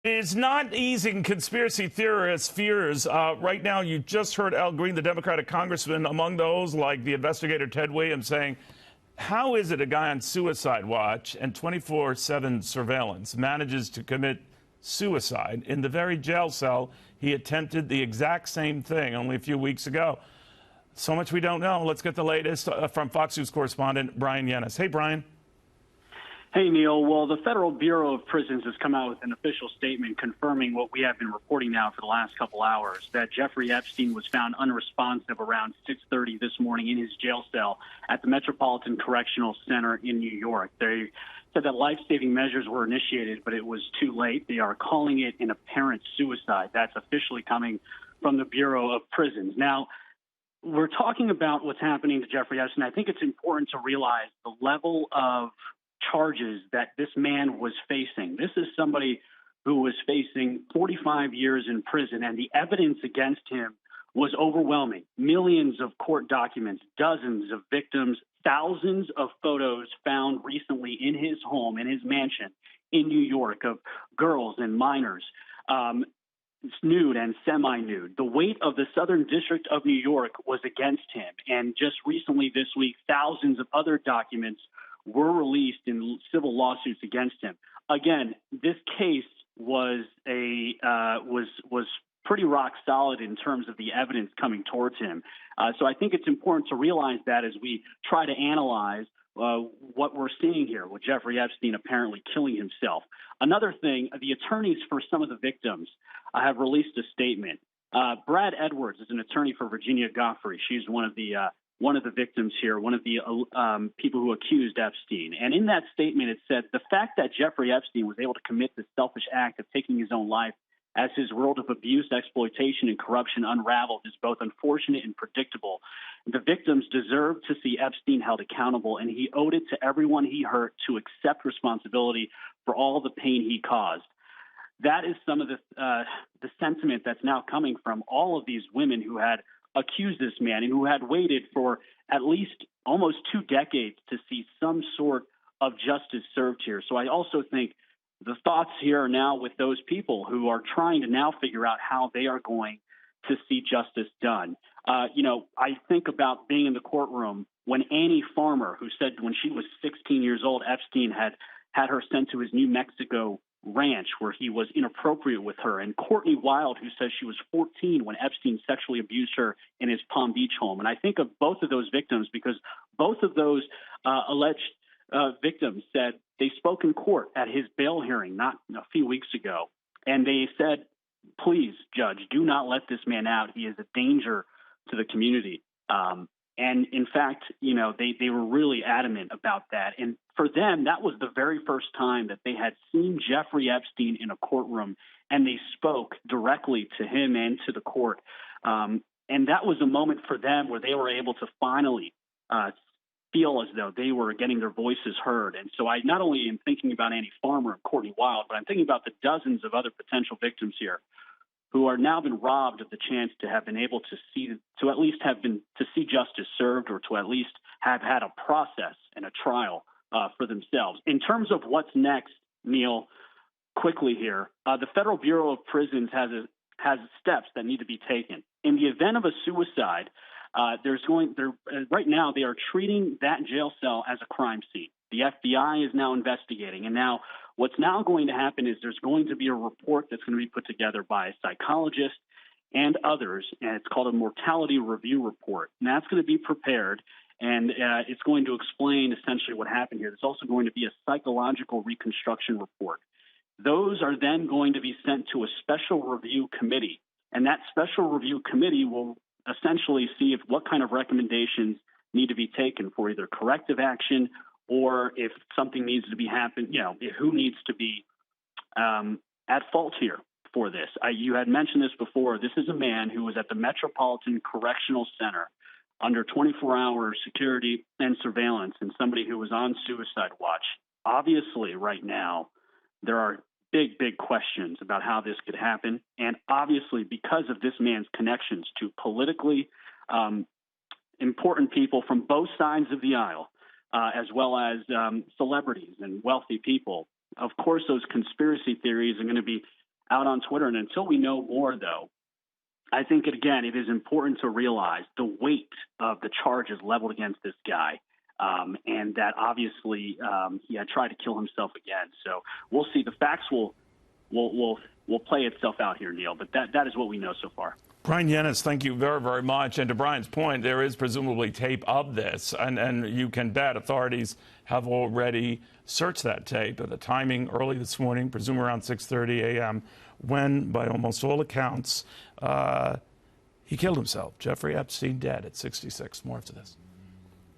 It's not easing conspiracy theorists' fears. Right now, you just heard Al Green, the Democratic congressman, among those, like the investigator Ted Williams, saying, how is it a guy on suicide watch and 24/7 surveillance manages to commit suicide in the very jail cell he attempted the exact same thing only a few weeks ago? So much we don't know. Let's get the latest from Fox News correspondent Bryan Llenas. Hey, Bryan. Hey, Neil. Well, the Federal Bureau of Prisons has come out with an official statement confirming what we have been reporting now for the last couple hours, that Jeffrey Epstein was found unresponsive around 6:30 this morning in his jail cell at the Metropolitan Correctional Center in New York. They said that life-saving measures were initiated, but it was too late. They are calling it an apparent suicide. That's officially coming from the Bureau of Prisons. Now, we're talking about what's happening to Jeffrey Epstein. I think it's important to realize the level of charges that this man was facing. This is somebody who was facing 45 years in prison, and the evidence against him was overwhelming. Millions of court documents, dozens of victims, thousands of photos found recently in his home, in his mansion in New York, of girls and minors, nude and semi-nude. The weight of the Southern District of New York was against him. And just recently this week, thousands of other documents were released in civil lawsuits against him. Again, this case was pretty rock solid in terms of the evidence coming towards him. So I think it's important to realize that as we try to analyze what we're seeing here with Jeffrey Epstein apparently killing himself. Another thing, the attorneys for some of the victims have released a statement. Brad Edwards is an attorney for Virginia Goffrey. She's one of the victims here, one of the people who accused Epstein. And in that statement, it said, the fact that Jeffrey Epstein was able to commit the selfish act of taking his own life as his world of abuse, exploitation, and corruption unraveled is both unfortunate and predictable. The victims deserve to see Epstein held accountable, and he owed it to everyone he hurt to accept responsibility for all the pain he caused. That is some of the sentiment that's now coming from all of these women who had accused this man and who had waited for at least almost 2 decades to see some sort of justice served here. So I also think the thoughts here are now with those people who are trying to now figure out how they are going to see justice done. I think about being in the courtroom when Annie Farmer, who said when she was 16 years old, Epstein had her sent to his New Mexico ranch where he was inappropriate with her, and Courtney Wild, who says she was 14 when Epstein sexually abused her in his Palm Beach home. And I think of both of those victims because both of those alleged victims said they spoke in court at his bail hearing not a few weeks ago, and they said, please, judge, do not let this man out. He is a danger to the community. And in fact, they were really adamant about that. And for them, that was the very first time that they had seen Jeffrey Epstein in a courtroom, and they spoke directly to him and to the court. And that was a moment for them where they were able to finally feel as though they were getting their voices heard. And so I not only am thinking about Annie Farmer and Courtney Wild, but I'm thinking about the dozens of other potential victims here who are now been robbed of the chance to have been able to see justice served, or to at least have had a process and a trial for themselves. In terms of what's next, Neil, quickly here, the Federal Bureau of Prisons has steps that need to be taken. In the event of a suicide, right now they are treating that jail cell as a crime scene. The FBI is now investigating, and now what's now going to happen is there's going to be a report that's going to be put together by a psychologist and others, and it's called a mortality review report. And that's going to be prepared, and it's going to explain essentially what happened here. There's also going to be a psychological reconstruction report. Those are then going to be sent to a special review committee, and that special review committee will essentially see what kind of recommendations need to be taken for either corrective action or if something needs to be who needs to be at fault here for this. You had mentioned this before. This is a man who was at the Metropolitan Correctional Center under 24-hour security and surveillance, and somebody who was on suicide watch. Obviously, right now, there are big, big questions about how this could happen. And obviously, because of this man's connections to politically important people from both sides of the aisle, as well as celebrities and wealthy people, of course, those conspiracy theories are going to be out on Twitter. And until we know more, though, I think, again, it is important to realize the weight of the charges leveled against this guy, and that obviously he had tried to kill himself again. So we'll see. The facts will play itself out here, Neil. But that is what we know so far. Bryan Llenas, thank you very, very much. And to Brian's point, there is presumably tape of this, and you can bet authorities have already searched that tape. The timing early this morning, presumably around 6:30 a.m., when, by almost all accounts, he killed himself. Jeffrey Epstein dead at 66. More after this.